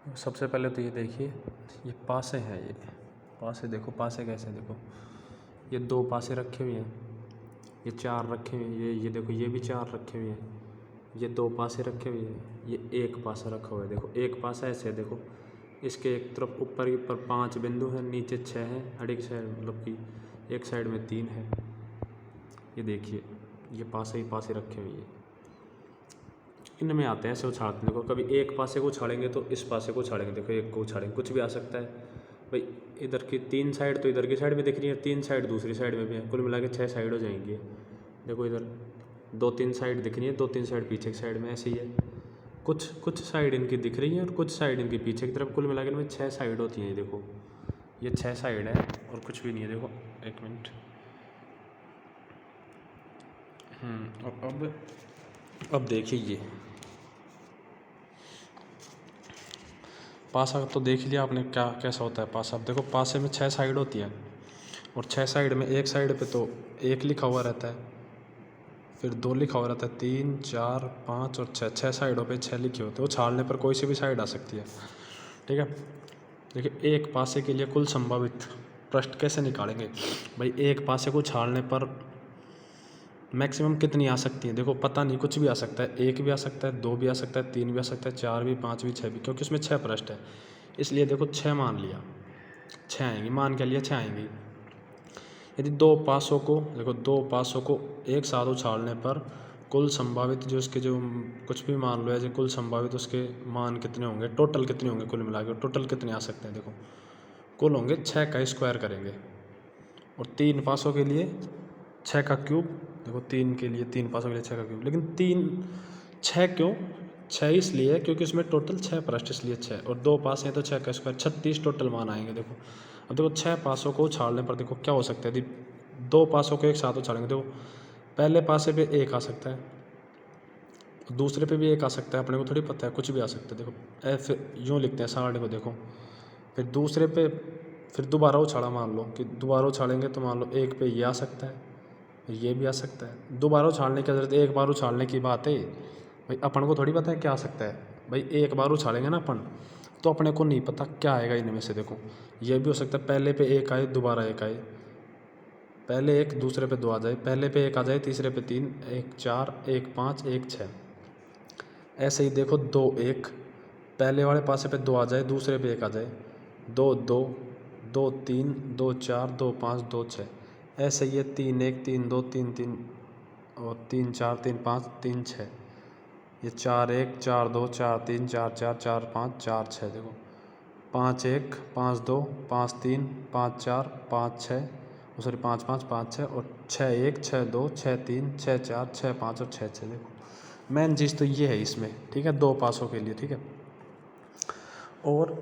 सबसे पहले तो ये देखिए, ये पासे हैं, ये पासे देखो, पासे कैसे देखो, ये 2 पासे रखे हुए हैं, ये 4 रखे हुए हैं, ये देखो, ये भी 4 रखे हुए हैं, ये 2 पासे रखे हुए हैं, ये 1 पासा रखा हुआ है। देखो एक पासा ऐसे है, देखो इसके एक तरफ ऊपर के ऊपर 5 बिंदु हैं, नीचे 6 हैं, हर एक साइड मतलब कि एक साइड में 3 है। ये देखिए, ये पासे ही पासे रखे हुए हैं। इनमें आते हैं ऐसे उछालते, देखो कभी एक पासे को उछालेंगे तो इस पासे को उछालेंगे, देखो एक को उछालेंगे, कुछ भी आ सकता है भाई। इधर की 3 साइड तो इधर की साइड में दिख रही है, 3 साइड दूसरी साइड में भी है, कुल मिला के 6 साइड हो जाएंगी। देखो इधर 2-3 साइड दिख रही है, 2-3 साइड पीछे की साइड में ऐसे ही है। कुछ साइड इनकी दिख रही है और कुछ साइड इनकी पीछे की तरफ, कुल मिला के इनमें 6 साइड होती हैं। देखो ये 6 साइड है और कुछ भी नहीं है। देखो एक मिनट, अब देखिए, ये पासा तो देख लिया आपने क्या कैसा होता है पासा। अब देखो पासे में 6 साइड होती है और 6 साइड में एक साइड पे तो 1 लिखा हुआ रहता है, फिर 2 लिखा हुआ रहता है, 3, 4, 5 और 6, 6 साइडों पे 6 लिखे होते हैं। वो छाड़ने पर कोई सी भी साइड आ सकती है, ठीक है। देखिए एक पासे के लिए कुल संभावित पृष्ठ कैसे निकालेंगे भाई। एक पासे को छाड़ने पर मैक्सिमम कितनी आ सकती है, देखो पता नहीं, कुछ भी आ सकता है, 1 भी आ सकता है, 2 भी आ सकता है, 3 भी आ सकता है, 4 भी, 5 भी, 6 भी, क्योंकि उसमें 6 पृष्ठ है, इसलिए देखो 6 मान लिया, 6 आएंगी, मान के लिए 6 आएंगी। यदि 2 पासों को, देखो 2 पासों को एक साथ उछालने पर कुल संभावित जो उसके जो कुछ भी मान लो, ऐसे कुल संभावित उसके मान कितने होंगे, टोटल कितने होंगे, कुल मिला के टोटल कितने आ सकते हैं। देखो कुल होंगे 6 का स्क्वायर करेंगे, और 3 पासों के लिए 6 का क्यूब। देखो 3 के लिए, 3 पासों के लिए 6 का क्यूब, लेकिन 6 क्यों, 6 इसलिए क्योंकि उसमें टोटल 6 पृष्ठ, इसलिए 6, और 2 पास हैं तो 6 का स्क्वायर, 36 टोटल मान आएंगे। देखो अब देखो 6 पासों को उछालने पर देखो क्या हो सकता है, यदि 2 पासों को एक साथ उछालेंगे, देखो पहले पासे पे 1 आ सकता है, दूसरे पे भी 1 आ सकता है, अपने को थोड़ी पता है, कुछ भी आ सकता है। देखो ऐसे यूँ लिखते हैं 60 को, देखो फिर दूसरे पे फिर दोबारा उछाला, मान लो कि दोबारा उछालेंगे तो मान लो 1 पे ये आ सकता है, ये भी आ सकता है। दोबारा उछालने की जरूरत, एक बार उछालने की बात है भाई, अपन को थोड़ी पता है क्या आ सकता है भाई। एक बार उछालेंगे ना अपन, तो अपने को नहीं पता क्या आएगा इनमें से। देखो ये भी हो सकता है पहले पे 1 आए, दोबारा 1 आए, पहले 1 दूसरे पे 2 आ जाए, पहले पे 1 आ जाए, तीसरे पे 3, 1 4, 1 5, 1 6, ऐसे ही देखो 2 1, पहले वाले पासे पे 2 आ जाए, दूसरे पे 1 आ जाए, 2 2, 2 3, 2 4, 2 5, 2 6, ऐसे ही 3 1, 3 2, 3 3 और 3 4, 3 5, 3 6, ये 4 1, 4 2, 4 3, 4 4, 4 5, 4 6, देखो 5 1, 5 2, 5 3, 5 4, 5 6, सॉरी 5 5, 5 6 और 6 1, 6 2, 6 3, 6 4, 6 5 और 6 6। देखो मेन चीज़ तो ये है इसमें, ठीक है, 2 पासों के लिए, ठीक है। और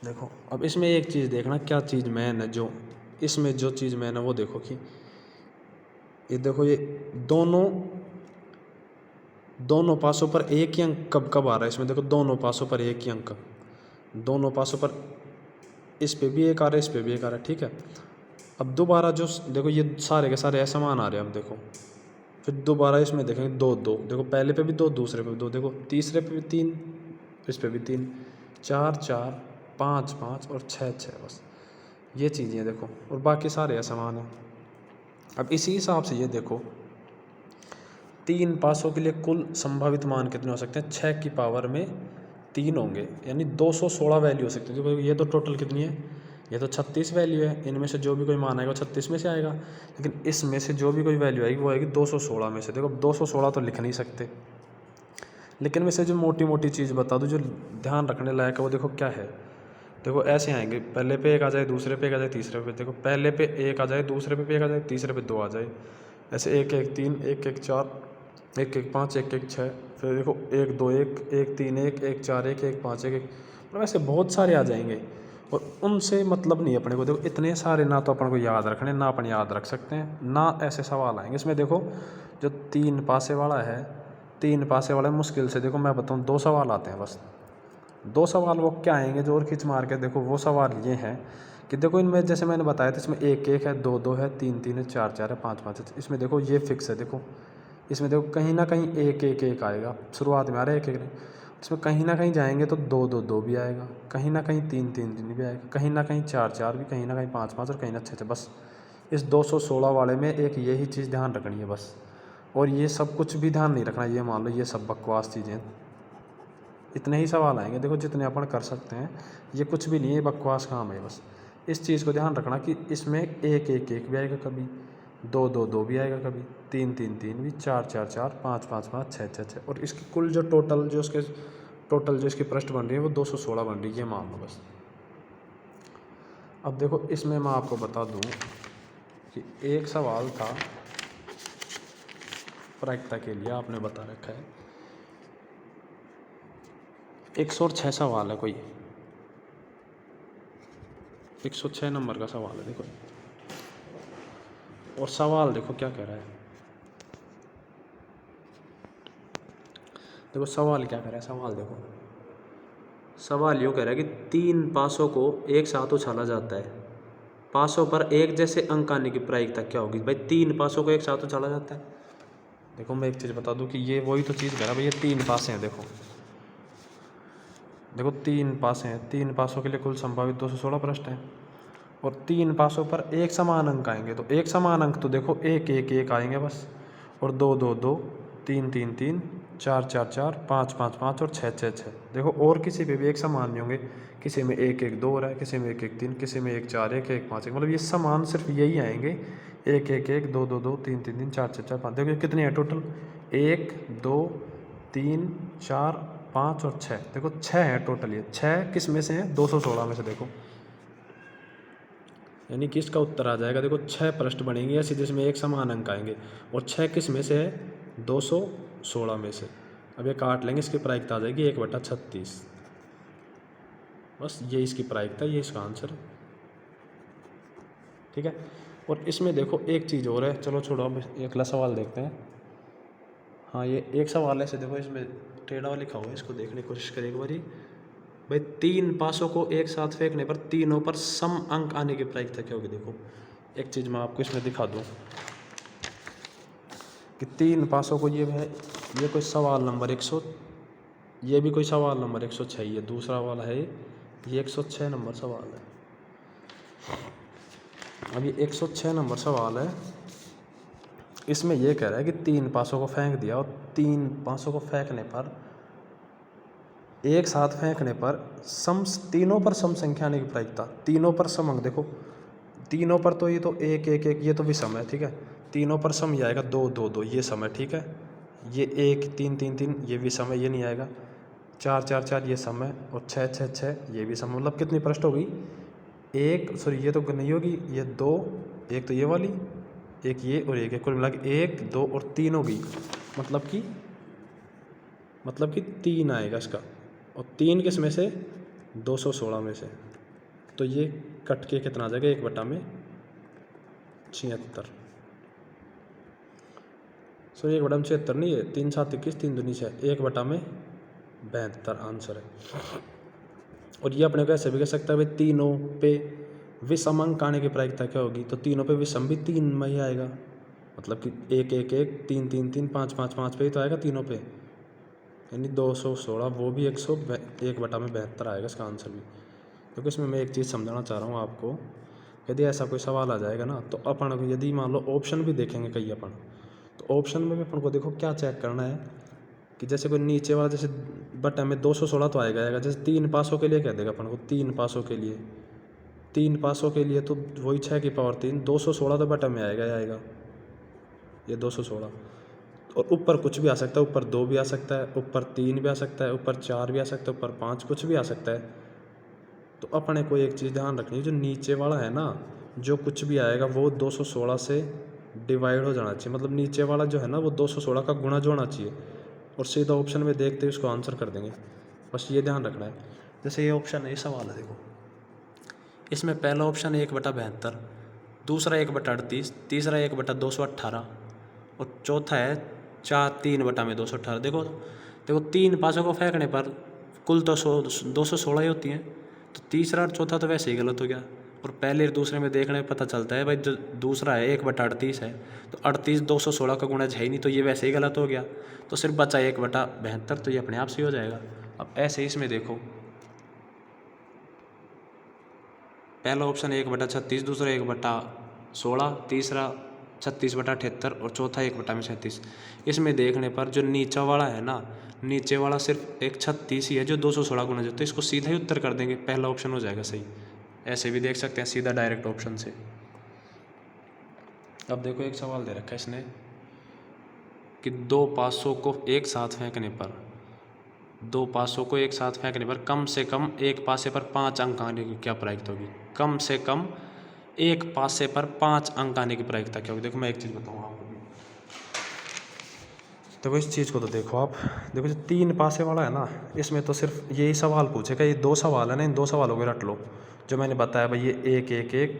देखो अब इसमें एक चीज़ देखना, क्या चीज़ मेन है, जो इसमें जो चीज़ मेन है वो देखो कि ये देखो, ये दोनों पासों पर एक ही अंक कब कब आ रहा है इसमें। देखो दोनों पासों पर एक ही अंक, दोनों पासों पर इस पे भी एक आ रहा है, इस पे भी एक आ रहा है, ठीक है। अब दोबारा जो देखो ये सारे के सारे ऐसे मान आ रहे हैं। अब देखो फिर दोबारा इसमें देखेंगे 2 2, देखो पहले पे भी 2, दूसरे पे भी 2, देखो तीसरे पे भी 3, इस पे भी 3, 4 4, 5 5 और 6 6, बस ये चीज़ें देखो, और बाकी सारे ऐसे मान हैं। अब इसी हिसाब से ये देखो 3 पासों के लिए कुल संभावित मान कितने हो सकते हैं, 6 की पावर में 3 होंगे, यानी 216 वैल्यू हो सकती है। देखो ये तो टोटल कितनी है, ये तो 36 वैल्यू है, इनमें से जो भी कोई मान आएगा 36 में से आएगा, लेकिन इसमें से जो भी कोई वैल्यू आएगी वो आएगी 216 में से। देखो 216 तो लिख नहीं सकते, लेकिन मैं से जो मोटी मोटी चीज़ बता दूँ जो ध्यान रखने लायक है, वो देखो क्या है। देखो ऐसे आएंगे, पहले पे 1 आ जाए, दूसरे पे 1 आ जाए, तीसरे पे, देखो पहले पे 1 आ जाए, दूसरे पे 1 आ जाए, तीसरे पे 2 आ जाए, ऐसे 1 1 3, 1 1 4, 1 1 5, 1 1 6, फिर देखो 1 2 1, 1 3 1, 1 4 1, 1 5 1 1, मतलब ऐसे बहुत सारे आ जाएंगे, और उनसे मतलब नहीं अपने को। देखो इतने सारे ना तो अपन को याद रखने, ना अपन याद रख सकते हैं, ना ऐसे सवाल आएंगे इसमें। देखो जो 3 पासे वाला है, 3 पासे वाला मुश्किल से, देखो मैं बताऊँ 2 सवाल आते हैं बस, 2 सवाल वो क्या आएंगे जो और खींच मार के। देखो वो सवाल ये हैं कि देखो इनमें जैसे मैंने बताया था, इसमें 1 1 है, 2 2 है, 3 3 है, 4 4 है, 5 5 है, इसमें देखो ये फिक्स है। देखो इसमें देखो कहीं ना कहीं 1 1 1 आएगा, शुरुआत में आ रहा है 1 1, इसमें कहीं ना कहीं जाएंगे तो 2 2 2 भी आएगा, कहीं ना कहीं 3 3 3 भी आएगा, कहीं ना कहीं 4 4 भी, कहीं ना कहीं 5 5 और कहीं ना 6 6। बस इस 216 वाले में एक यही चीज़ ध्यान रखनी है बस। और ये सब कुछ भी ध्यान नहीं रखना, ये मान लो ये सब बकवास चीज़ें, इतने ही सवाल आएंगे देखो जितने अपन कर सकते हैं, ये कुछ भी नहीं है, बकवास काम है बस। इस चीज़ को ध्यान रखना कि इसमें 1 1 1 भी आएगा कभी, 2 2 2 भी आएगा कभी, 3 3 3 भी, 4 4 4, 5 5 5, 6 6 6। और इसकी कुल जो टोटल जो इसकी पृष्ठ बन रही है वो 216 बन रही है, ये मान लो बस। अब देखो इसमें मैं आपको बता दूं कि एक सवाल था प्रायिकता के लिए, आपने बता रखा है 106 सवाल है, कोई 106 नंबर का सवाल है देखो। और सवाल देखो क्या कह रहा है, देखो सवाल क्या कह रहा है, सवाल देखो, सवाल यूँ कह रहा है कि 3 पासों को एक साथ उछाला जाता है, पासों पर एक जैसे अंक आने की प्रायिकता क्या होगी। भाई 3 पासों को एक साथ उछाला जाता है, देखो मैं एक चीज़ बता दूं कि ये वही तो चीज़ कह रहा है भाई, ये 3 पासे हैं देखो, देखो 3 पासे हैं, 3 पासों के लिए कुल संभावित 216 पृष्ठ हैं, और 3 पासों पर एक समान अंक आएंगे, तो एक समान अंक तो देखो 1 1 1 आएंगे बस, और 2 2 2, 3 3 3, 4 4 4, 5 5 5 और 6 6 6। देखो और किसी पे भी एक समान नहीं होंगे, किसी में 1 1 2 हो रहा है, किसी में 1 1 3, किसी में 1 4 1 1 5 1, मतलब ये समान सिर्फ यही आएंगे, 1 1 1, 2 2 2, 3 3 3, 4 4 4 5। देखो कितने हैं टोटल, 1 2 3 4 5 और 6, देखो 6 है टोटल, ये 6 किस में से हैं, 216 में से। देखो यानी कि इसका उत्तर आ जाएगा, देखो 6 पृष्ठ बनेंगे ऐसे जिसमें एक समान अंक आएंगे, और 6 किस में से है, 216 में से। अब ये काट लेंगे, इसकी प्रायिकता आ जाएगी 1/36, बस ये इसकी प्रायिकता, ये इसका आंसर है, ठीक है। और इसमें देखो एक चीज़ और है, चलो छोड़ो अब अगला सवाल देखते हैं। हाँ ये एक सवाल ऐसे देखो, इसमें टेढ़ा लिखा हुआ है, इसको देखने की कोशिश करें एक बारी। भाई 3 पासों को एक साथ फेंकने पर तीनों पर सम अंक आने की प्रायिकता क्या होगी। देखो एक चीज़ मैं आपको इसमें दिखा दूँ कि 3 पासों को ये है, ये कोई सवाल नंबर 100, ये भी कोई सवाल नंबर 106, ये दूसरा वाला है, ये 106 नंबर सवाल है। अब ये 106 नंबर सवाल है, इसमें यह कह रहा है कि 3 पासों को फेंक दिया, और 3 पासों को फेंकने पर, एक साथ फेंकने पर तीनों पर सम संख्या आने की प्रायिकता, तीनों पर सम अंक। देखो तीनों पर तो ये तो 1 1 1 ये तो विषम है, ठीक है, तीनों पर सम ये आएगा 2 2 2, ये सम है, ठीक है, ये 1 3 3 3 ये भी सम है, ये नहीं आएगा, 4 4 4 ये सम है, और 6 6 6 ये भी सम है। मतलब कितनी पृष्ठ होगी, एक सॉरी ये तो नहीं होगी, ये 2, एक तो ये वाली, एक ये और एक, कुल मिला के 1 2 और 3 होगी, मतलब कि 3 आएगा इसका, और 3 किस में से, 216 में से। तो ये कट के कितना आ जाएगा, 1/76, सो 1/76 नहीं है, 3 7 21, 3 दूनी 6, 1/72 आंसर है। और ये अपने को ऐसे भी कह सकता है भाई तीनों पे विषम अंक आने की प्रायिकता क्या होगी, तो तीनों पे विषम भी 3 में ही आएगा, मतलब कि 1 1 1, 3 3 3, 5 5 5 पे ही तो आएगा तीनों पे, यानी 216, वो भी 1/72 आएगा इसका आंसर भी। क्योंकि इसमें मैं एक चीज़ समझाना चाह रहा हूँ आपको, यदि ऐसा कोई सवाल आ जाएगा ना, तो अपन यदि मान लो ऑप्शन भी देखेंगे कई अपन, तो ऑप्शन में भी अपन को देखो क्या चेक करना है कि जैसे कोई नीचे वाला, जैसे बटा में 216 तो आएगा, जैसे 3 पासों के लिए कह देगा अपन को, 3 पासों के लिए, 3 पासों के लिए तो वही 6 की पावर 3, 216 तो बटा में आएगा ये 216, और ऊपर कुछ भी आ सकता है, ऊपर 2 भी आ सकता है, ऊपर 3 भी आ सकता है, ऊपर 4 भी आ सकता है, ऊपर 5 कुछ भी आ सकता है। तो अपने को एक चीज़ ध्यान रखनी है, जो नीचे वाला है ना, जो कुछ भी आएगा वो 216 से डिवाइड हो जाना चाहिए, मतलब नीचे वाला जो है ना वो 216 का गुणा जो होना चाहिए, और सीधा ऑप्शन में देखते हुए उसको आंसर कर देंगे, बस ये ध्यान रखना है। जैसे ये ऑप्शन है, ये सवाल है देखो, इसमें पहला ऑप्शन है 1/72, दूसरा 1/38, तीसरा 1/218, और चौथा है 3/218। देखो 3 पासों को फेंकने पर कुल तो 216 ही होती हैं, तो तीसरा और चौथा तो वैसे ही गलत हो गया, और पहले और दूसरे में देखने में पता चलता है भाई जो दूसरा है 1/38 है, तो 38 216 का गुणज है ही नहीं, तो ये वैसे ही गलत हो गया, तो सिर्फ बचा 1/72, तो ये अपने आप से हो जाएगा। अब ऐसे इसमें देखो, पहला ऑप्शन 1/36, दूसरा 1/16, तीसरा 36/78 और चौथा 1/36। इसमें देखने पर जो नीचा वाला है ना, नीचे वाला सिर्फ एक 36 ही है जो 216 गुना जो, तो इसको सीधा ही उत्तर कर देंगे, पहला ऑप्शन हो जाएगा सही। ऐसे भी देख सकते हैं सीधा डायरेक्ट ऑप्शन से। अब देखो एक सवाल दे रखा है इसने कि दो पासों को एक साथ फेंकने पर कम से कम एक पासे पर 5 अंक आने की क्या प्रायिकता होगी। कम से कम एक पासे पर 5 अंक आने की प्रायिकता क्या होगी। देखो मैं एक चीज़ बताऊँ आपको, देखो इस चीज़ को तो देखो आप, देखो जो 3 पासे वाला है ना, इसमें तो सिर्फ यही सवाल पूछेगा, ये 2 सवाल है ना, इन 2 सवालों को रट लो जो मैंने बताया भाई, ये 1 1 1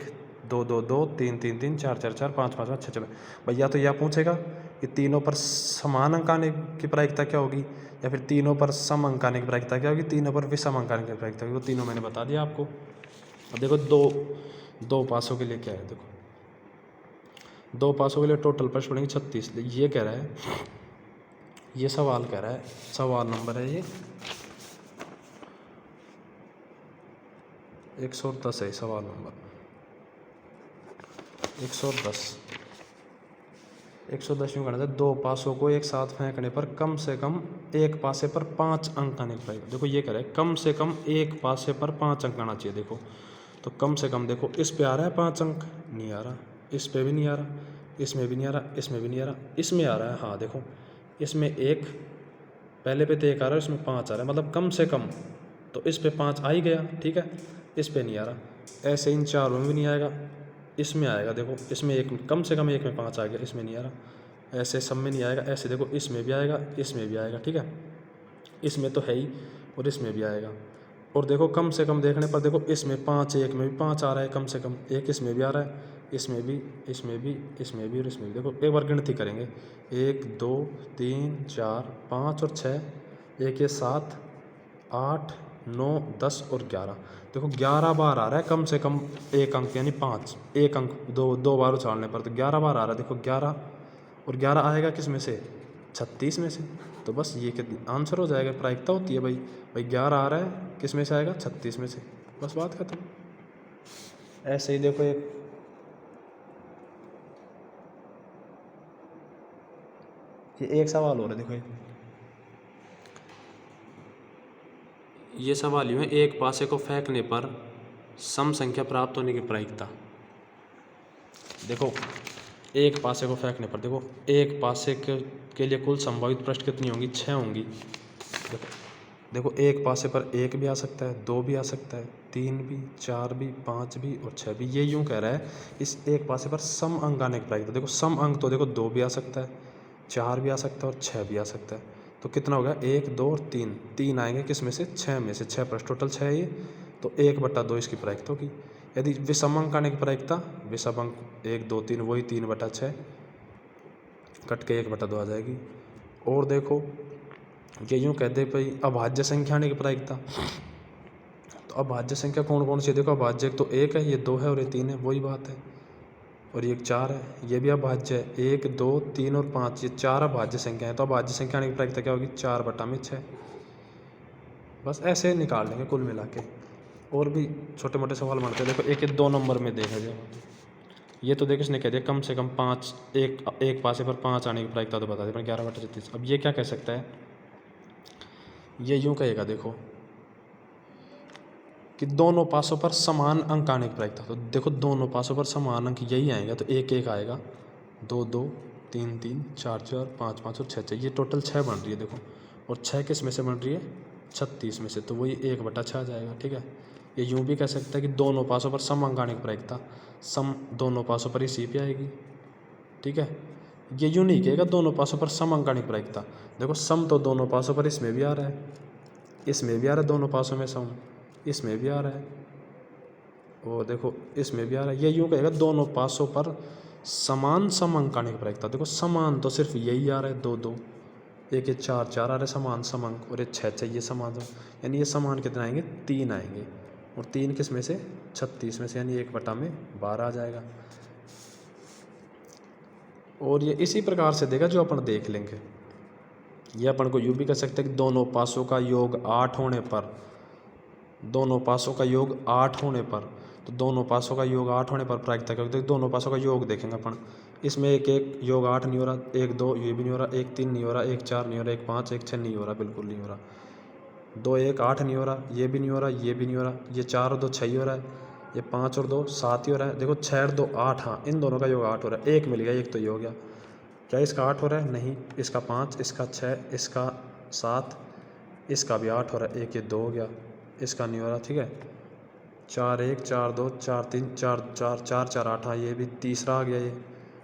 2 2 2 3 3 3 4 4 4 5 5 5 6 6 भैया, तो यह पूछेगा कि तीनों पर समान अंक आने की प्रायिकता क्या होगी, या फिर तीनों पर सम अंक आने की प्रायिकता क्या होगी, तीनों पर विषम अंक आने की प्रायिकता होगी। वो तीनों मैंने बता दिया आपको। अब देखो दो पासों के लिए क्या है, देखो 2 पासों के लिए टोटल प्रश्न पड़ेंगे 36। ये कह रहा है, ये सवाल कह रहा है, सवाल नंबर है ये 110 है, सवाल नंबर 110 यूँ करना था, 2 पासों को एक साथ फेंकने पर कम से कम एक पासे पर 5 अंक आने चाहिए। देखो ये कह रहा है कम से कम एक पासे पर 5 अंक आना चाहिए। देखो तो कम से कम, देखो इस पे आ रहा है 5 अंक, नहीं आ रहा, इस पे भी नहीं आ रहा, इसमें भी नहीं आ रहा, इसमें भी नहीं आ रहा, इसमें आ रहा है, हाँ देखो इसमें एक, पहले पे तो 1 आ रहा है, इसमें 5 आ रहा है, मतलब कम से कम तो इस पे 5 आ ही गया, ठीक है, इस पे नहीं आ रहा। ऐसे इन चारों में भी नहीं आएगा, इसमें आएगा, देखो इसमें एक, कम से कम एक में 5 आ गया, इसमें नहीं आ रहा, ऐसे सब में नहीं आएगा, ऐसे देखो इसमें भी आएगा, इसमें भी आएगा, ठीक है, इसमें तो है ही, और इसमें भी आएगा। और देखो कम से कम देखने पर देखो इसमें 5, एक में भी 5 आ रहा है, कम से कम एक इसमें भी आ रहा है, इसमें भी, इसमें भी, इसमें भी और इसमें भी। देखो एक बार गिनती करेंगे, 1 2 3 4 5 और 6, एक ये 7 8 9 10 और 11। देखो 11 बार आ रहा है कम से कम एक अंक, यानी 5, एक अंक दो बार उछालने पर तो 11 बार आ रहा है। देखो 11 और 11 आएगा किस में से, 36 में से। तो बस ये आंसर हो जाएगा, प्रायिकता होती है भाई 11 आ रहा है, किस में से आएगा, 36 में से, बस बात खत्म। ऐसे ही देखो एक सवाल और है, देखो ये सवाल यूँ है, एक पासे को फेंकने पर सम संख्या प्राप्त होने की प्रायिकता। देखो एक पासे को फेंकने पर, देखो एक पासे के लिए कुल संभावित पृष्ठ कितनी होंगी, 6 होंगी। देखो एक पासे पर 1 भी आ सकता है, 2 भी आ सकता है, 3 भी, 4 भी, 5 भी और 6 भी। ये यूँ कह रहा है इस एक पासे पर सम अंक आने की प्रायिकता। देखो सम अंक तो देखो 2 भी आ सकता है, 4 भी आ सकता है और 6 भी आ सकता है। तो कितना होगा, 1 2 और 3 आएंगे किस में से, 6 में से। 6 पर टोटल 6 है ये, तो 1/2 इसकी प्रायिकता होगी। यदि विषम अंक आने की प्रायिकता, विषम अंक 1 2 3 वही 3/6 कट के 1/2 आ जाएगी। और देखो ये यूँ कहते भाई अभाज्य संख्या आने की प्रायिकता, तो अभाज्य संख्या कौन कौन सी है, देखो अभाज्य तो 1 है, ये 2 है और ये 3 है, वही बात है। और ये 4 है, ये भी अभाज्य है, 1 2 3 और 5, ये 4 अभाज्य संख्या है। तो अभाज्य संख्या आने की प्रायिकता क्या होगी, 4/6। बस ऐसे निकाल लेंगे कुल मिला के। और भी छोटे मोटे सवाल बनते हैं, देखो एक 2 नंबर में देखा जाए, ये तो देखो इसने कह दिया कम से कम 5, एक पासे पर 5 आने की प्रायिकता तो बता दी, 11/36। अब ये क्या कह सकता है, ये यूँ कहेगा देखो कि दोनों पासों पर समान अंक आने की प्रायिकता। तो देखो दोनों पासों पर समान अंक यही आएगा, तो 1 1 आएगा, 2 2 3 3 4 4 5 5 और 6 6, ये टोटल 6 बन रही है। देखो और 6 किस में से बन रही है, 36 में से, तो वही 1/6 आ जाएगा, ठीक है। ये यूँ भी कह सकता है कि दोनों पासों पर सम अंक आने की प्रायिकता, सम दोनों पासों पर इसी पे आएगी, ठीक है। ये यूँ नहीं कहेगा दोनों पासों पर सम अंक आने की प्रायिकता। देखो सम तो दोनों पासों पर इसमें भी आ रहा है, इसमें भी आ रहा है, दोनों पासों में सम, इसमें भी आ रहा है, और देखो इसमें भी आ रहा है। ये यूँ कहेगा दोनों पासों पर समान सम अंक आने की प्रायिकता। देखो समान तो सिर्फ यही आ रहा है, 2 2, एक ये 4 4 आ रहा है समान सम अंक, और ये 6 6 ये समान सम, यानी ये समान कितने आएंगे, 3 आएंगे, और 3 किस में से, 36 में से, यानी 1/12 आ जाएगा। और ये इसी प्रकार से देगा जो अपन देख लेंगे। ये अपन को यूँ भी कह सकते हैं कि दोनों पासों का योग 8 होने पर, दोनों पासों का योग 8 होने पर, तो दोनों पासों का योग 8 होने पर प्रायिकता क्या होती है? दोनों पासों का योग देखेंगे अपन। इसमें एक एक योग 8 नहीं हो रहा, 1 2 ये भी नहीं हो रहा, 1 3 नहीं हो रहा, 1 4 नहीं हो रहा, 1 5 1 6 नहीं हो रहा, बिल्कुल नहीं हो रहा। 2 1 8 नहीं हो रहा, ये भी नहीं हो रहा, ये भी नहीं हो रहा, ये 4 और 2 6 ही हो रहा है, ये 5 और 2 7 ही हो रहा है। देखो 6 और 2 8, हाँ इन दोनों का योग 8 हो रहा है, एक मिल गया, एक तो ये हो गया। क्या इसका 8 हो रहा है? नहीं, इसका 5, इसका 6, इसका 7, इसका भी 8 हो रहा है, एक ये 2 हो गया, इसका नहीं हो रहा। ठीक है, 4 1 4 2 4 3 4 4 4 4 8, हाँ ये भी तीसरा आ गया, ये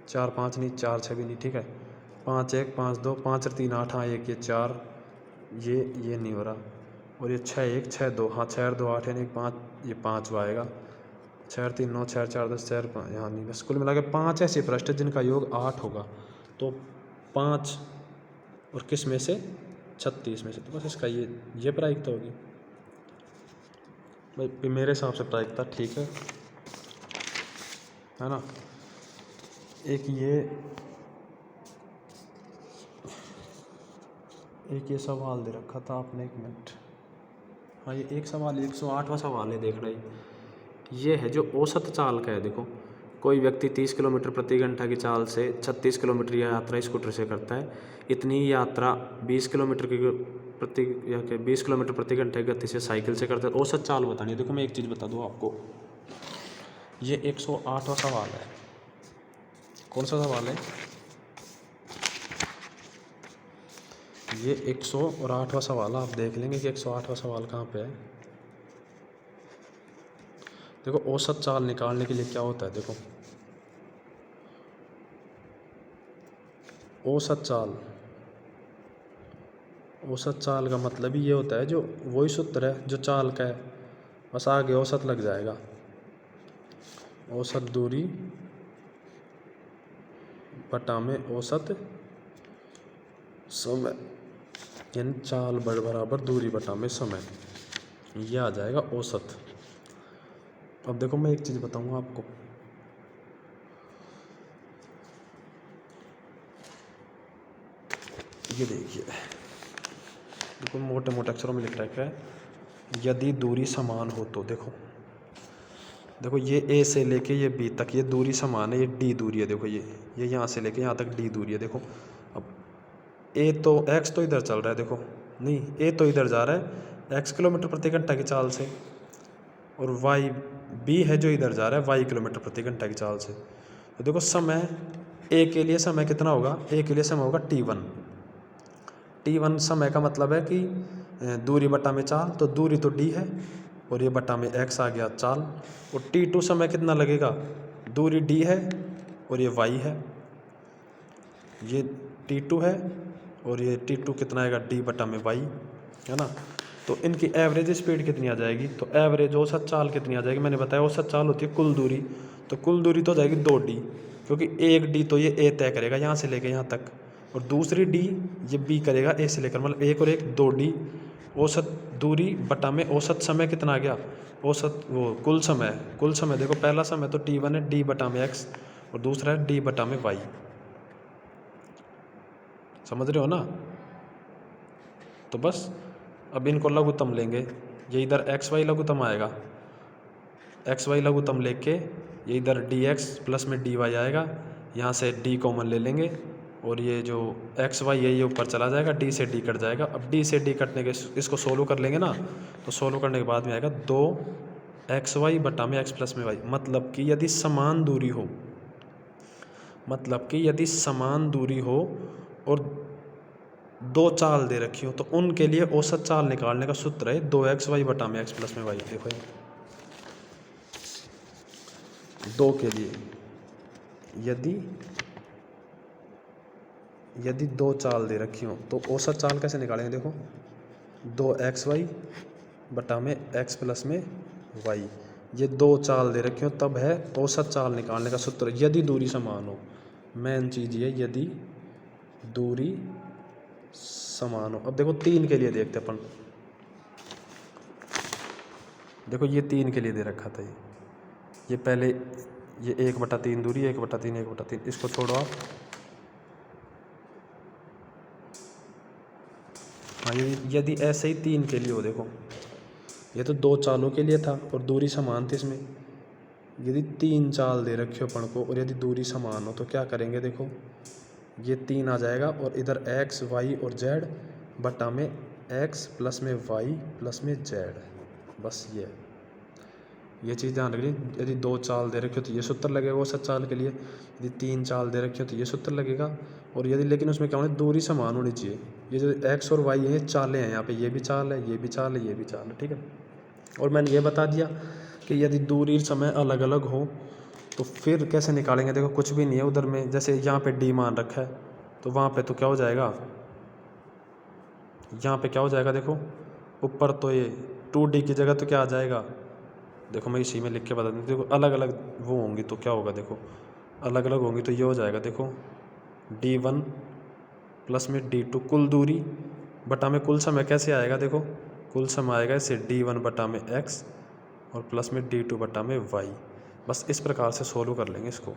4 5 नहीं, 4 6 भी नहीं। ठीक है, 5 1 5 2 5 और 3 8, हाँ एक ये 4, ये नहीं हो रहा। और ये 6 1 6 2, हाँ 6 और 2 8 यानी 5, ये 5वां आएगा। 6 और 3 9, 6 और 4 10, 6 और 5, यहाँ नहीं, बस कुल मिला के 5 ऐसे पृष्ठ हैं जिनका योग 8 होगा। तो 5 और किस में से? 36 में से। तो बस इसका ये प्रायिकता होगी भाई, मेरे हिसाब से प्रायिकता ठीक है ना। एक ये सवाल दे रखा था आपने, एक मिनट। हाँ ये एक सवाल 108वां सवाल है, देख रहे ये है जो औसत चाल का है। देखो कोई व्यक्ति 30 किलोमीटर प्रति घंटा की चाल से 36 किलोमीटर यात्रा स्कूटर से करता है। इतनी यात्रा 20 किलोमीटर की 20 किलोमीटर प्रति घंटे की गति से साइकिल से करता है। औसत चाल बतानी है। देखो मैं एक चीज़ बता दूँ आपको, ये 108वां सवाल है। कौन सा सवाल है? ये 108वां सवाल है। आप देख लेंगे कि 108वां सवाल कहाँ पे है। देखो औसत चाल निकालने के लिए क्या होता है, देखो औसत चाल का मतलब ही ये होता है, जो वही सूत्र है जो चाल का है, बस आगे औसत लग जाएगा। औसत दूरी बटा में औसत समय, यानी चाल बराबर दूरी बटा में समय, ये आ जाएगा औसत। अब देखो मैं एक चीज़ बताऊंगा आपको, ये देखिए, देखो मोटे मोटे अक्षरों में लिख रखा है, यदि दूरी समान हो तो। देखो ये ए से लेके ये बी तक ये दूरी समान है, ये डी दूरी है। देखो ये यहाँ से लेके यहाँ तक डी दूरी है। देखो अब ए तो एक्स तो इधर चल रहा है, देखो नहीं ए तो इधर जा रहा है एक्स किलोमीटर प्रति घंटा की चाल से, और वाई बी है जो इधर जा रहा है वाई किलोमीटर प्रति घंटा की चाल से। तो देखो समय ए के लिए समय कितना होगा? ए के लिए समय होगा T1। T1 समय का मतलब है कि दूरी बटा में चाल, तो दूरी तो डी है और ये बटा में एक्स आ गया चाल। और T2 समय कितना लगेगा? दूरी डी है और ये वाई है, ये T2 है और ये T2 कितना आएगा? डी बटा में वाई, है ना। तो इनकी एवरेज स्पीड कितनी आ जाएगी? तो एवरेज औसत चाल कितनी आ जाएगी? मैंने बताया औसत चाल होती है कुल दूरी, तो कुल दूरी तो हो जाएगी 2D, क्योंकि एक डी तो ये ए तय करेगा यहाँ से लेकर यहाँ तक, और दूसरी डी ये बी करेगा ए से लेकर, मतलब एक और एक 2D। औसत दूरी बटा में औसत समय कितना आ गया? औसत वो कुल समय देखो पहला समय तो T1 है, डी बटा में एक्स, और दूसरा है डी बटा में वाई। समझ रहे हो ना? तो बस अब इनको लघुत्तम लेंगे, ये इधर एक्स वाई लघुत्तम आएगा, एक्स वाई लघुत्तम लेके ये इधर डी एक्स प्लस में डी वाई आएगा, यहाँ से डी कॉमन ले लेंगे और ये जो एक्स वाई है ये ऊपर चला जाएगा, डी से डी कट जाएगा। अब डी से डी कटने के इसको सोल्व कर लेंगे ना, तो सोल्व करने के बाद में आएगा 2 XY बटा में एक्स प्लस में वाई। मतलब कि यदि समान दूरी हो और 2 चाल दे रखी हो, तो उनके लिए औसत चाल निकालने का सूत्र है 2XY बटा में एक्स प्लस में वाई। देखो 2 के लिए यदि 2 चाल दे रखी हो तो औसत चाल कैसे निकालेंगे? देखो 2XY बटा में एक्स प्लस में वाई, ये 2 चाल दे रखी हो तब है औसत चाल निकालने का सूत्र, यदि दूरी समान हो। मेन चीज़ ये, यदि दूरी समान हो। अब देखो 3 के लिए देखते अपन, देखो ये 3 के लिए दे रखा था, ये पहले ये 1/3 दूरी, 1/3 1/3, इसको छोड़ो आप, हाँ, यदि ऐसे ही 3 के लिए हो, देखो ये तो 2 चालों के लिए था और दूरी समान थी इसमें। यदि 3 चाल दे रखे हो अपन को और यदि दूरी समान हो तो क्या करेंगे, देखो ये 3 आ जाएगा और इधर x y और z बटा में x प्लस में y प्लस में z। बस ये चीज़ ध्यान रखनी। यदि 2 चाल दे रखे हो तो ये सूत्र लगेगा उस चाल के लिए, यदि 3 चाल दे रखे हो तो ये सूत्र लगेगा। और यदि लेकिन उसमें क्या होना, दूरी समान होनी चाहिए। ये जो x और y है चालें हैं, यहाँ पे ये भी चाल है, ये भी चाल है, ये भी चाल है, ठीक है। और मैंने ये बता दिया कि यदि दूरी समय अलग अलग हो तो फिर कैसे निकालेंगे। देखो कुछ भी नहीं है उधर में, जैसे यहाँ पे d मान रखा है तो वहाँ पे तो क्या हो जाएगा, यहाँ पे क्या हो जाएगा, देखो ऊपर तो ये 2d की जगह तो क्या आ जाएगा, देखो मैं इसी में लिख के बता दूँ। देखो अलग अलग वो होंगी तो क्या होगा, देखो अलग अलग होंगी तो ये हो जाएगा, देखो d1 प्लस में d2 कुल दूरी बटा में कुल समय कैसे आएगा, देखो कुल समय आएगा इससे d1 बटा में x और प्लस में d2 बटा में y। बस इस प्रकार से सोल्व कर लेंगे इसको,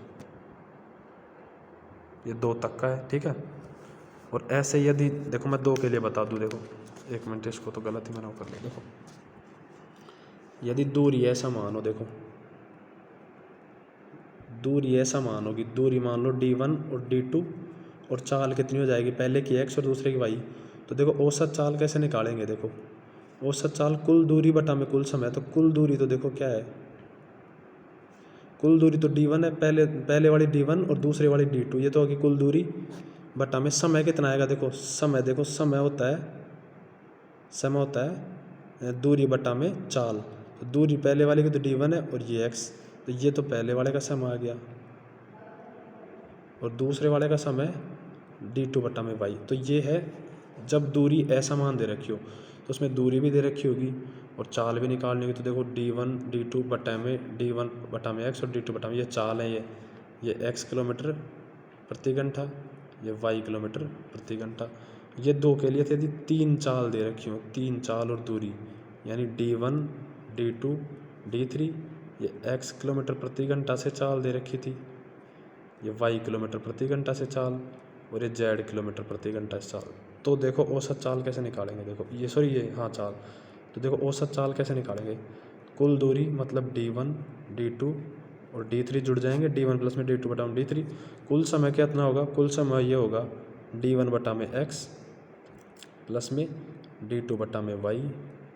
ये 2 तक का है, ठीक है। और ऐसे यदि देखो मैं 2 के लिए बता दूँ, देखो 1 मिनट, इसको तो गलत ही मैंने कर लिया। देखो यदि दूरी ऐसा मान हो, देखो दूरी ऐसा मान होगी, दूरी मान लो d1 और d2 और चाल कितनी हो जाएगी, पहले की x और दूसरे की y। तो देखो औसत चाल कैसे निकालेंगे, देखो औसत चाल कुल दूरी बटा में कुल समय। तो कुल दूरी तो देखो क्या है, कुल दूरी तो d1 है, पहले वाली d1 और दूसरे वाली d2, ये तो होगी कुल दूरी बटा में समय कितना आएगा, देखो समय, देखो समय होता है दूरी बटा में चाल। तो दूरी पहले वाले की तो d1 है और ये x, तो ये तो पहले वाले का समय आ गया और दूसरे वाले का समय d2 बटा में y। तो ये है जब दूरी ऐसा मान दे रखी हो तो उसमें दूरी भी दे रखी होगी और चाल भी निकालनी होगी। तो देखो d1 d2 बटा में d1 बटा में x और d2 बटा में, ये चाल है, ये x किलोमीटर प्रति घंटा, ये y किलोमीटर प्रति घंटा। ये 2 के लिए थे, यदि 3 चाल दे रखी हो, 3 चाल और दूरी यानी d1 d2 d3, ये x किलोमीटर प्रति घंटा से चाल दे रखी थी, ये y किलोमीटर प्रति घंटा से चाल और ये z किलोमीटर प्रति घंटा से चाल। तो देखो औसत चाल कैसे निकालेंगे, देखो ये सॉरी ये हाँ चाल। तो देखो औसत चाल कैसे निकालेंगे, कुल दूरी मतलब d1 d2 और d3 जुड़ जाएंगे, d1 प्लस में d2 बटा में d3। कुल समय कितना होगा, कुल समय ये होगा d1 बटा में x प्लस में d2 बटा में y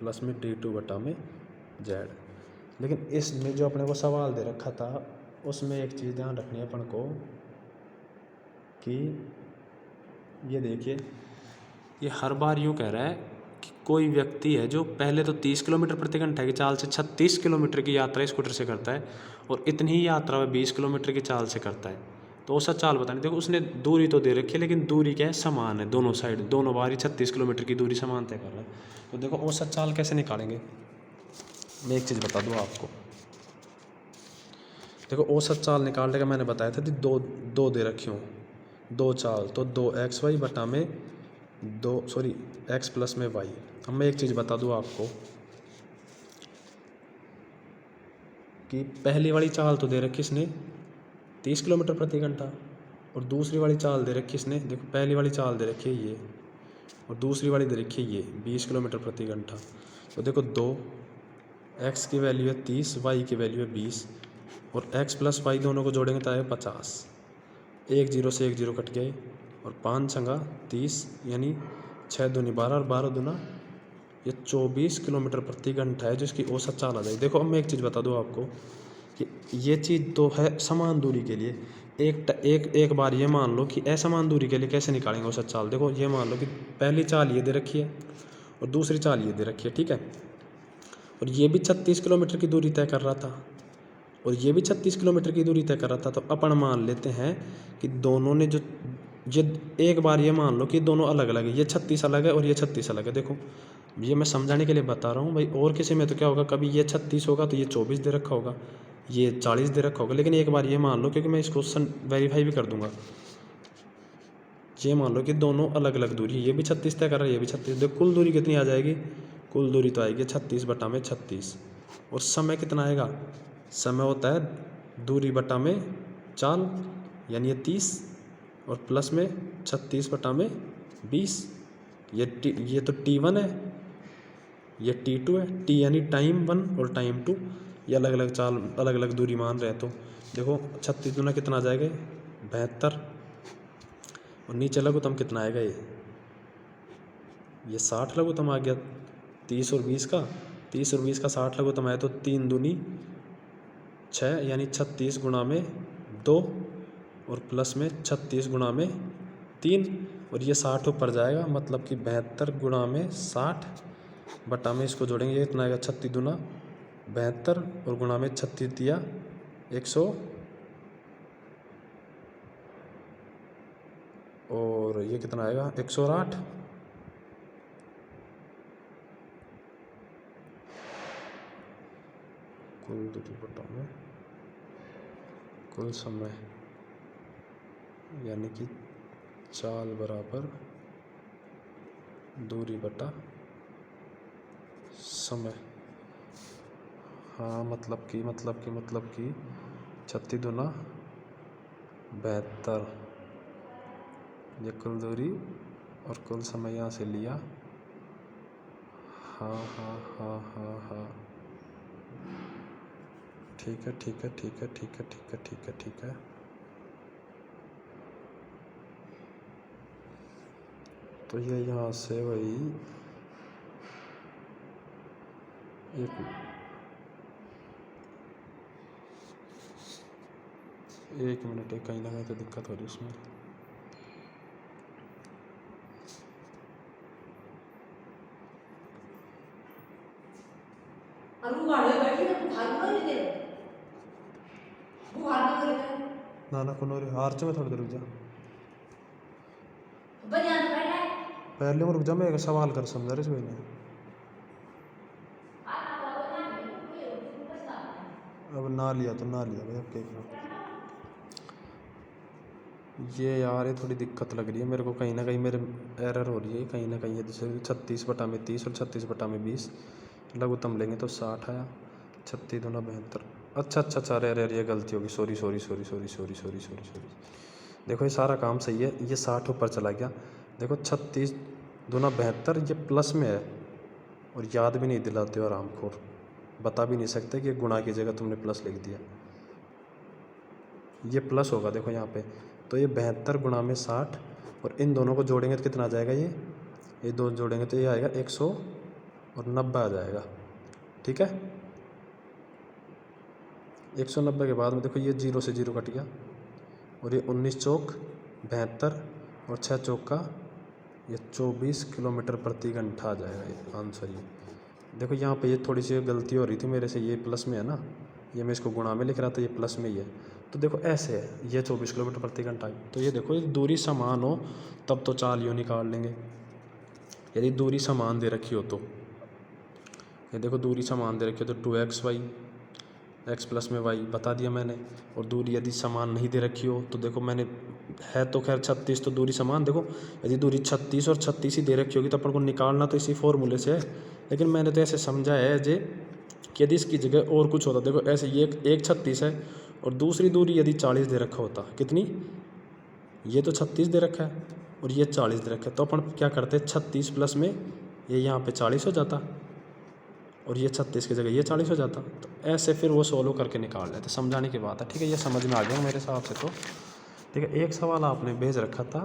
प्लस में d2 बटा में z। लेकिन इसमें जो अपने को सवाल दे रखा था उसमें एक चीज़ ध्यान रखनी है अपन को कि ये देखिए, ये हर बार यूँ कह रहा है कि कोई व्यक्ति है जो पहले तो 30 किलोमीटर प्रति घंटा की चाल से 36 किलोमीटर की यात्रा स्कूटर से करता है और इतनी ही यात्रा वह 20 किलोमीटर की चाल से करता है। तो औसत चाल बतानी, देखो उसने दूरी तो दे रखी है लेकिन दूरी क्या है, समान है, दोनों साइड दोनों बार ही 36 किलोमीटर की दूरी समान तय कर रहा है। तो देखो औसत चाल कैसे निकालेंगे, मैं एक चीज़ बता दूँ आपको। देखो औसत चाल निकालने का मैंने बताया था कि दो दे रखी हूँ, 2 चाल, तो 2xy बटा में x प्लस में y। अब मैं एक चीज़ बता दूँ आपको कि पहली वाली चाल तो दे रखी इसने 30 किलोमीटर प्रति घंटा और दूसरी वाली चाल दे रखी इसने, देखो पहली वाली चाल दे रखी है ये और दूसरी वाली दे रखी है ये 20 किलोमीटर प्रति घंटा। तो देखो 2x की वैल्यू है 30, y की वैल्यू है 20 और x प्लस y दोनों को जोड़ेंगे तो आएगा 50। 1 0 से 1 0 कट गए और 5 छंगा 30 यानी 6 दूनी 12 और 12 दूना ये 24 किलोमीटर प्रति घंटा है जिसकी औसत चाल आ जाएगी। देखो अब मैं एक चीज़ बता दूँ आपको कि ये चीज़ तो है समान दूरी के लिए। एक बार ये मान लो कि असमान दूरी के लिए कैसे निकालेंगे औसत चाल। देखो ये मान लो कि पहली चाल ये दे रखी है और दूसरी चाल ये दे रखी है, ठीक है। और ये भी 36 किलोमीटर की दूरी तय कर रहा था और ये भी 36 किलोमीटर की दूरी तय कर रहा था। तो अपन मान लेते हैं कि दोनों ने जो ये एक बार ये मान लो कि दोनों अलग अलग है, ये 36 अलग है और ये 36 अलग है। देखो ये मैं समझाने के लिए बता रहा हूँ भाई, और किसी में तो क्या होगा, कभी ये 36 होगा तो ये 24 दे रखा होगा, ये 40 दे रखा होगा। लेकिन एक बार ये मान लो, क्योंकि मैं इस क्वेश्चन वेरीफाई भी कर दूंगा, ये मान लो कि दोनों अलग अलग दूरी, ये भी 36 तय कर रहा है, ये भी 36। देखो कुल दूरी कितनी आ जाएगी, कुल दूरी तो आएगी 36 बटा में 36 और समय कितना आएगा, समय होता है दूरी बटा में चाल यानी ये 30 और प्लस में 36 बटा में 20। ये तो T1 है, ये T2 है। T यानी टाइम 1 और टाइम 2, ये अलग अलग चाल अलग अलग दूरी मान रहे हैं। तो देखो 36 दूना कितना आ जाएगा, 72, और नीचे लघुत्तम कितना आएगा, ये 60 लघुत्तम आ गया। 30 और 20 का, 30 और 20 का 60 लघुत्तम आया, तो 3 दूनी 6, यानी 36 गुणा में 2 और प्लस में 36 गुणा में 3, और ये 60 ऊपर जाएगा, मतलब कि 72 गुणा में 60 बटा में इसको जोड़ेंगे, ये इतना आएगा 36 दूना 72 और गुणा में 36 दिया 100, और ये कितना आएगा 108। कुल दूरी बटा में कुल समय, यानी कि चाल बराबर दूरी बटा समय। हाँ मतलब कि 36 दूना 72, ये कुल दूरी और कुल समय यहाँ से लिया। हाँ हाँ हाँ हाँ हाँ, ठीक है ठीक है ठीक है ठीक है ठीक है ठीक है ठीक है। तो ये यहाँ से वही एक मिनट, कहीं ना कहीं तो दिक्कत हो रही है उसमें। ना ना कौन आर्च में थोड़ी देर रुक जा, पहले में रुक जा, मैं एक सवाल कर समझा रहे नहीं। अब ना लिया तो ना लिया भाई, अब क्या करूं। ये यार ये थोड़ी दिक्कत लग रही है मेरे को, कहीं ना कहीं मेरे एरर हो रही है कहीं ना कहीं। ये जैसे 36 बटा में 30 और 36 बटा में 20 लघुत्तम लेंगे तो 60 आया, 36 दूना 72। अच्छा अच्छा अच्छा, अरे अरे ये गलती होगी, sorry sorry sorry sorry sorry sorry sorry sorry. देखो ये सारा काम सही है, ये 60 ऊपर चला गया। देखो 36 दूना 72, ये प्लस में है, और याद भी नहीं दिलाते हो आरामखोर, बता भी नहीं सकते कि गुणा की जगह तुमने प्लस लिख दिया। ये प्लस होगा देखो यहाँ पे, तो ये 72 गुणा में 60, और इन दोनों को जोड़ेंगे तो कितना आ जाएगा, ये दो जोड़ेंगे तो ये आएगा 190 आ जाएगा। ठीक है, 190 के बाद में देखो ये 0 से 0 कट गया, और ये 19 चौक 72 और 6 चौक का ये 24 किलोमीटर प्रति घंटा आ जाएगा ये आंसर। ये देखो यहाँ पे ये थोड़ी सी गलती हो रही थी मेरे से, ये प्लस में है ना, ये मैं इसको गुणा में लिख रहा था, ये प्लस में ही है। तो देखो ऐसे है, ये 24 किलोमीटर प्रति घंटा है। तो ये देखो ये दूरी समान हो तब तो चाल यूँ निकाल लेंगे, यदि दूरी समान दे रखी हो तो। ये देखो दूरी समान दे रखी हो तो 2xy, x प्लस में y बता दिया मैंने। और दूरी यदि समान नहीं दे रखी हो तो देखो मैंने, है तो खैर 36 तो दूरी समान। देखो यदि दूरी 36 और 36 ही दे रखी होगी तो अपन को निकालना तो इसी फॉर्मूले से है, लेकिन मैंने तो ऐसे समझा है जे कि यदि इसकी जगह और कुछ होता, देखो ऐसे ये एक 36 है और दूसरी दूरी यदि 40 दे रखा होता, कितनी, ये तो 36 दे रखा है और ये 40 दे रखा है, तो अपन क्या करते 36 प्लस में ये यहाँ पे 40 हो जाता, और ये 36 की जगह ये 40 हो जाता। तो ऐसे फिर वो सोल्व करके निकाल लेते, समझाने की बात है। ठीक है, ये समझ में आ गया मेरे हिसाब से। तो ठीक है, एक सवाल आपने भेज रखा था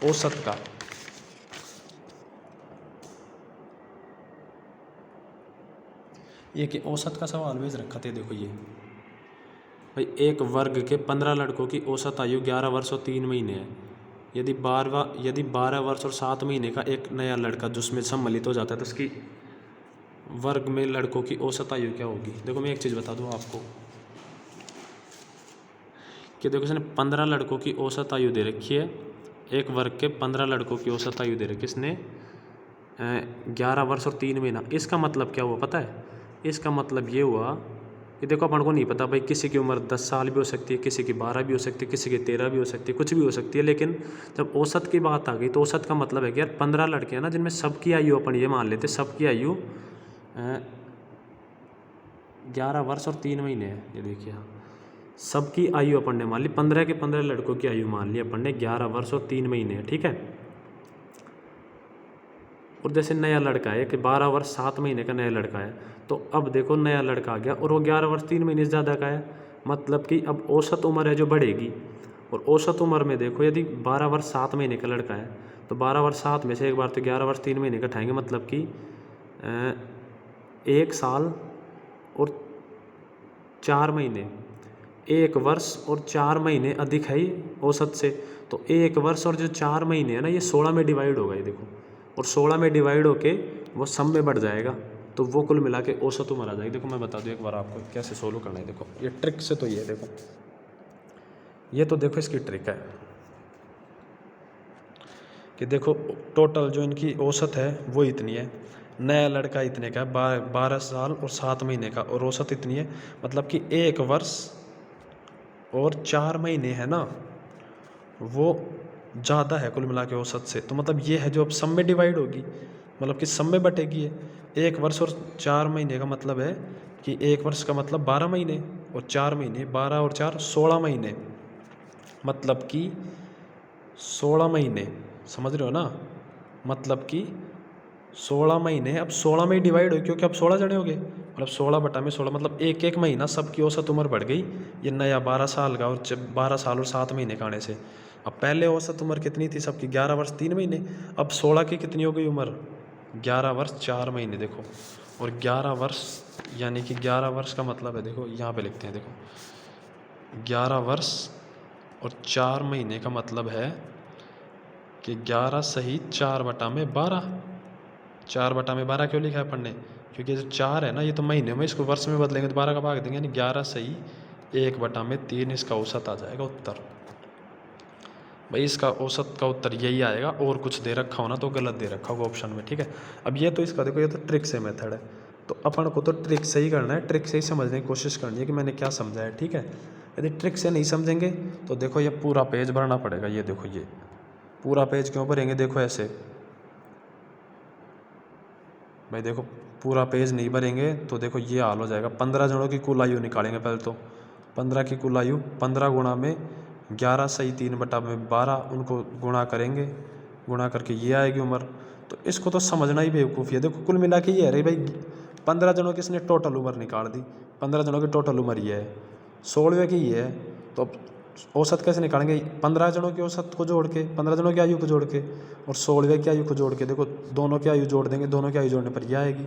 औसत का, ये कि औसत का सवाल भेज रखा था। देखो ये भाई, एक वर्ग के 15 लड़कों की औसत आयु 11 वर्ष और 3 महीने है। यदि 12 वर्ष और 7 महीने का एक नया लड़का जिसमें सम्मिलित हो जाता है तो उसकी वर्ग में लड़कों की औसत आयु क्या होगी। देखो मैं एक चीज़ बता दूं आपको कि देखो इसने 15 लड़कों की औसत आयु दे रखी है, एक वर्ग के 15 लड़कों की औसत आयु दे रखी है इसने 11 वर्ष और 3 महीना। इसका मतलब क्या हुआ पता है, इसका मतलब ये हुआ कि देखो अपन को नहीं पता भाई, किसी की उम्र 10 साल भी हो सकती है, किसी की 12 भी हो सकती है, किसी की 13 भी हो सकती है, कुछ भी हो सकती है। लेकिन जब औसत की बात आ गई तो औसत का मतलब है कि यार 15 लड़के हैं ना, जिनमें सबकी आयु अपन ये मान लेते सबकी आयु 11 वर्ष और 3 महीने है। ये देखिए हाँ, सबकी आयु अपन ने मान ली, 15 के 15 लड़कों की आयु मान ली अपन ने 11 वर्ष और 3 महीने है। ठीक है, और जैसे नया लड़का है कि 12 वर्ष 7 महीने का नया लड़का है, तो अब देखो नया लड़का आ गया और वो 11 वर्ष 3 महीने से ज़्यादा का है, मतलब कि अब औसत उम्र है जो बढ़ेगी। और औसत उम्र में देखो यदि 12 वर्ष 7 महीने का लड़का है तो 12 वर्ष 7 में से एक बार तो 11 वर्ष 3 महीने का उठाएंगे, मतलब कि 1 साल और 4 महीने, 1 वर्ष और 4 महीने अधिक है ही औसत से। तो 1 वर्ष और जो 4 महीने है ना, ये 16 में डिवाइड होगा ये देखो, और 16 में डिवाइड होके वो सम में बढ़ जाएगा, तो वो कुल मिला के औसत उम्र आ जाएगी। देखो मैं बता दूँ एक बार आपको कैसे सोल्व करना है। देखो ये ट्रिक से तो ये देखो, ये तो देखो इसकी ट्रिक है कि देखो टोटल जो इनकी औसत है वो इतनी है, नया लड़का इतने का है 12 साल और 7 महीने का, और औसत इतनी है, मतलब कि 1 वर्ष और 4 महीने है ना, वो ज़्यादा है कुल मिला के औसत से। तो मतलब ये है जो अब सम में डिवाइड होगी, मतलब कि सम में बटेगी ये। 1 वर्ष और 4 महीने का मतलब है कि 1 वर्ष का मतलब 12 महीने और 4 महीने, 12 और 4 16 महीने, मतलब कि 16 महीने, समझ रहे हो ना, मतलब कि 16 महीने। अब 16 में ही डिवाइड हो क्योंकि अब 16 जने हो गए, मतलब 16 बटा में 16, मतलब एक एक महीना सबकी औसत उम्र बढ़ गई। ये नया 12 साल का और 12 साल और 7 महीने का आने से। अब पहले औसत उम्र कितनी थी सबकी, 11 वर्ष 3 महीने, अब 16 की कितनी हो गई उम्र, 11 वर्ष 4 महीने। देखो, और 11 वर्ष यानी कि 11 वर्ष का मतलब है, देखो यहाँ पे लिखते हैं, देखो 11 वर्ष और 4 महीने का मतलब है कि 11 सही 4 बटा में 12। 4 बटा में 12 क्यों लिखा है अपन ने, क्योंकि जो 4 है ना ये तो महीने में, इसको वर्ष में बदलेंगे तो 12 का भाग देंगे, यानी 11 सही 1 बटा में 3 इसका औसत आ जाएगा उत्तर। भाई इसका औसत का उत्तर यही आएगा, और कुछ दे रखा हो ना तो गलत दे रखा होगा ऑप्शन में, ठीक है। अब ये तो इसका देखो, ये तो ट्रिक से मेथड है, तो अपन को तो ट्रिक से ही करना है, ट्रिक से ही समझने की कोशिश करनी है कि मैंने क्या समझाया, ठीक है। यदि ट्रिक से नहीं समझेंगे तो देखो ये पूरा पेज भरना पड़ेगा। ये देखो, ये पूरा पेज क्यों भरेंगे, देखो ऐसे भाई, देखो पूरा पेज नहीं भरेंगे तो देखो ये हाल हो जाएगा। 15 जनों की कुल आयु निकालेंगे पहले तो, 15 की कुल आयु, 15 गुणा में 11 सही 3 बटा में 12, उनको गुणा करेंगे, गुणा करके ये आएगी उम्र। तो इसको तो समझना ही बेवकूफ़ी है। देखो कुल मिला के ये है रे भाई, 15 जनों की इसने टोटल उम्र निकाल दी, 15 जनों की टोटल उम्र ये है, 16वें की ये है, तो अब औसत कैसे निकालेंगे, 15 जनों की औसत को जोड़ के, 15 जनों की आयु को जोड़ के और 16वें की आयु को जोड़ के, देखो दोनों की आयु जोड़ देंगे, दोनों की आयु जोड़ने पर ये आएगी,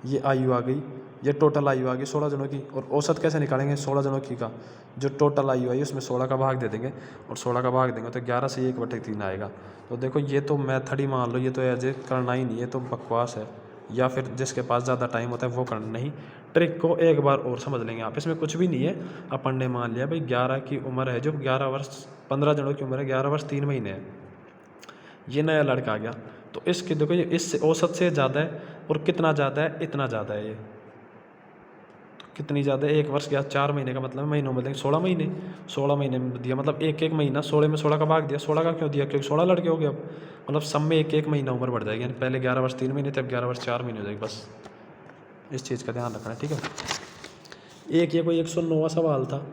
ये आयु आ गई, ये टोटल आयु आ गई 16 जनों की। और औसत कैसे निकालेंगे, 16 जनों की का जो टोटल आयु आई उसमें 16 का भाग दे देंगे, और 16 का भाग देंगे तो 11 से 1/3 आएगा। तो देखो ये तो मेथड ही मान लो, ये तो एज ए करना ही नहीं है, तो बकवास है, या फिर जिसके पास ज़्यादा टाइम होता है वो करना नहीं। ट्रिक को एक बार और समझ लेंगे आप, इसमें कुछ भी नहीं है। अपन ने मान लिया भाई 11 की उम्र है, जो 11 वर्ष 15 जनों की उम्र है 11 वर्ष 3 महीने है, ये नया लड़का आ गया, तो इसकी देखो ये इससे औसत से ज़्यादा है, और कितना ज़्यादा है, इतना ज़्यादा है ये, तो कितनी ज़्यादा है, 1 वर्ष गया 4 महीने का मतलब महीनों में देंगे 16 महीने, 16 महीने में दिया, मतलब एक एक महीना 16 में 16 का भाग दिया। 16 का क्यों दिया, क्योंकि 16 लड़के हो गए अब, मतलब सब में एक एक महीना उम्र बढ़ जाएगी, यानी पहले 11 वर्ष 3 महीने थे, अब 11 वर्ष 4 महीने हो जाएगी। बस इस चीज़ का ध्यान रखना है, ठीक है। एक ये कोई 109वां सवाल था,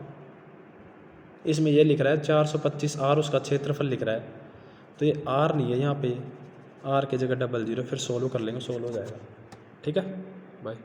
इसमें ये लिख रहा है 425 आर उसका क्षेत्रफल लिख रहा है, तो ये आर नहीं है यहाँ पे, आर की जगह 00, फिर सोल्व कर लेंगे, सोल्व हो जाएगा, ठीक है। बाय।